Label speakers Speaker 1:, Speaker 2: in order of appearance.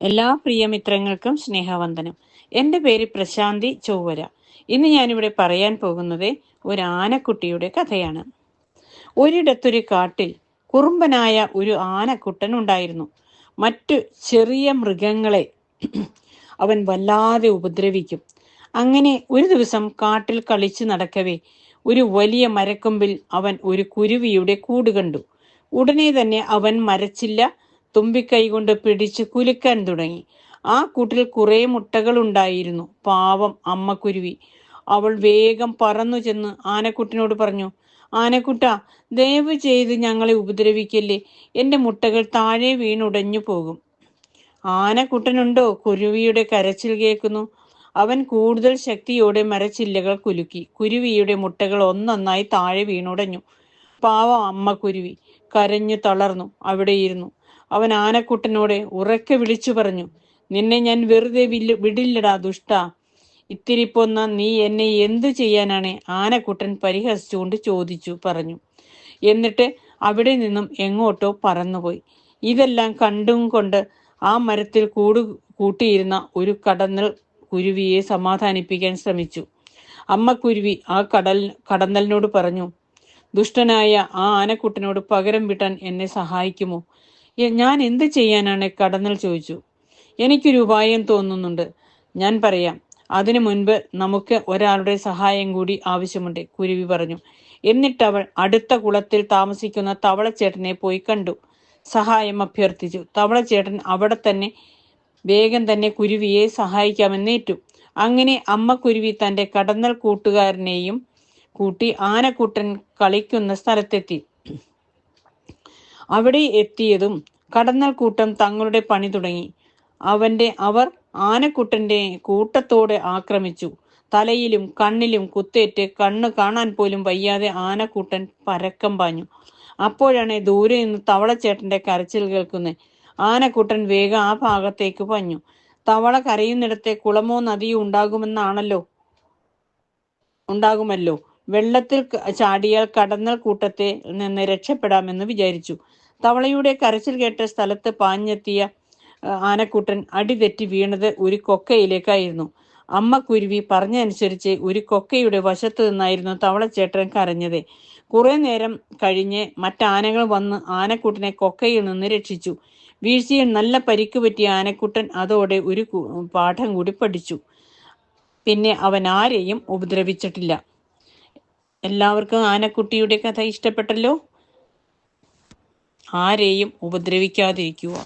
Speaker 1: എല്ലാ പ്രിയമിത്രങ്ങൾക്കും സ്നേഹവന്ദനം. എൻ്റെ പേര് പ്രശാന്തി ചൊവ്വര. ഇന്ന് ഞാനിവിടെ പറയാൻ പോകുന്നത് ഒരു ആനക്കുട്ടിയുടെ കഥയാണ്. ഒരിടത്തൊരു കാട്ടിൽ കുറുമ്പനായ ഒരു ആനക്കുട്ടൻ ഉണ്ടായിരുന്നു. മറ്റു ചെറിയ മൃഗങ്ങളെ അവൻ വല്ലാതെ ഉപദ്രവിക്കും. അങ്ങനെ ഒരു ദിവസം കാട്ടിൽ കളിച്ചു നടക്കവേ ഒരു വലിയ മരക്കൊമ്പിൽ അവൻ ഒരു കുരുവിയുടെ കൂട് കണ്ടു. ഉടനെ തന്നെ അവൻ മരച്ചില്ല തുമ്പിക്കൈ കൊണ്ട് പിടിച്ച് കുലുക്കാൻ തുടങ്ങി. ആ കൂട്ടിൽ കുറെ മുട്ടകൾ ഉണ്ടായിരുന്നു. പാവം അമ്മക്കുരുവി. അവൾ വേഗം പറന്നു ചെന്ന് ആനക്കുട്ടനോട് പറഞ്ഞു, ആനക്കുട്ട, ദയവ് ചെയ്ത് ഞങ്ങളെ ഉപദ്രവിക്കല്ലേ, എൻ്റെ മുട്ടകൾ താഴെ വീണുടഞ്ഞു പോകും. ആനക്കുട്ടനുണ്ടോ കുരുവിയുടെ കരച്ചിൽ കേൾക്കുന്നു. അവൻ കൂടുതൽ ശക്തിയോടെ മരച്ചില്ലകൾ കുലുക്കി. കുരുവിയുടെ മുട്ടകൾ ഒന്നൊന്നായി താഴെ വീണുടഞ്ഞു. പാവം അമ്മക്കുരുവി കരഞ്ഞു തളർന്നു അവിടെയിരുന്നു. അവൻ ആനക്കുട്ടനോട് ഉറക്കെ വിളിച്ചു പറഞ്ഞു, നിന്നെ ഞാൻ വെറുതെ വിടില്ലടാ ദുഷ്ട. ഇത്തിരി പൊന്ന നീ എന്നെ എന്തു ചെയ്യാനാണ്? ആനക്കുട്ടൻ പരിഹസിച്ചുകൊണ്ട് പറഞ്ഞു. എന്നിട്ട് അവിടെ നിന്നും എങ്ങോട്ടോ പറന്നുപോയി. ഇതെല്ലാം കണ്ടും കൊണ്ട് ആ മരത്തിൽ കൂട്ടിയിരുന്ന ഒരു കടന്നൽ കുരുവിയെ സമാധാനിപ്പിക്കാൻ ശ്രമിച്ചു. അമ്മക്കുരുവി ആ കടന്നലിനോട് പറഞ്ഞു, ദുഷ്ടനായ ആ ആനക്കുട്ടനോട് പകരം വീട്ടാൻ എന്നെ സഹായിക്കുമോ? ഞാൻ എന്ത് ചെയ്യാനാണ്? കടന്നൽ ചോദിച്ചു. എനിക്കൊരു ഉപായം തോന്നുന്നുണ്ട്, ഞാൻ പറയാം. അതിനു മുൻപ് നമുക്ക് ഒരാളുടെ സഹായം കൂടി ആവശ്യമുണ്ട്, കുരുവി പറഞ്ഞു. എന്നിട്ടവൾ അടുത്ത കുളത്തിൽ താമസിക്കുന്ന തവളച്ചേട്ടനെ പോയി കണ്ടു. സഹായം അഭ്യർത്ഥിച്ചു. തവളച്ചേട്ടൻ അവിടെ തന്നെ വേഗം തന്നെ കുരുവിയെ സഹായിക്കാമെന്നേറ്റു. അങ്ങനെ അമ്മക്കുരുവി തന്റെ കടന്നൽ കൂട്ടുകാരനെയും കൂട്ടി ആനക്കുട്ടൻ കളിക്കുന്ന സ്ഥലത്തെത്തി. അവിടെ എത്തിയതും കടന്നൽ കൂട്ടം തങ്ങളുടെ പണി തുടങ്ങി. അവർ ആനക്കുട്ടന്റെ കൂട്ടത്തോടെ ആക്രമിച്ചു. തലയിലും കണ്ണിലും കുത്തേറ്റ് കണ്ണ് കാണാൻ പോലും വയ്യാതെ ആനക്കുട്ടൻ പരക്കം പാഞ്ഞു. അപ്പോഴാണ് ദൂരെ നിന്ന് തവളച്ചേട്ടന്റെ കരച്ചിൽ കേൾക്കുന്നത്. ആനക്കുട്ടൻ വേഗം ആ ഭാഗത്തേക്ക് പാഞ്ഞു. തവള കരയുന്നിടത്തെ കുളമോ നദിയോ ഉണ്ടാകുമല്ലോ. വെള്ളത്തിൽ ചാടിയാൽ കടന്നൽ കൂട്ടത്തെ നിന്ന് രക്ഷപ്പെടാമെന്ന് വിചാരിച്ചു. തവളയുടെ കരച്ചിൽ കേട്ട സ്ഥലത്ത് പാഞ്ഞെത്തിയ ആനക്കുട്ടൻ അടിതെറ്റി വീണത് ഒരു കൊക്കയിലേക്കായിരുന്നു. അമ്മക്കുരുവി പറഞ്ഞനുസരിച്ച് ഒരു കൊക്കയുടെ വശത്തു നിന്നായിരുന്നു തവളച്ചേട്ടൻ കരഞ്ഞത്. കുറെ നേരം കഴിഞ്ഞ് മറ്റാനകൾ വന്ന് ആനക്കുട്ടനെ കൊക്കയിൽ നിന്ന് രക്ഷിച്ചു. വീഴ്ചയിൽ നല്ല പരിക്ക് പറ്റിയ ആനക്കുട്ടൻ അതോടെ ഒരു പാഠം കൂടി പഠിച്ചു. പിന്നെ അവൻ ആരെയും ഉപദ്രവിച്ചിട്ടില്ല. എല്ലാവർക്കും ആനക്കുട്ടിയുടെ കഥ ഇഷ്ടപ്പെട്ടല്ലോ. ആരെയും ഉപദ്രവിക്കാതിരിക്കുക.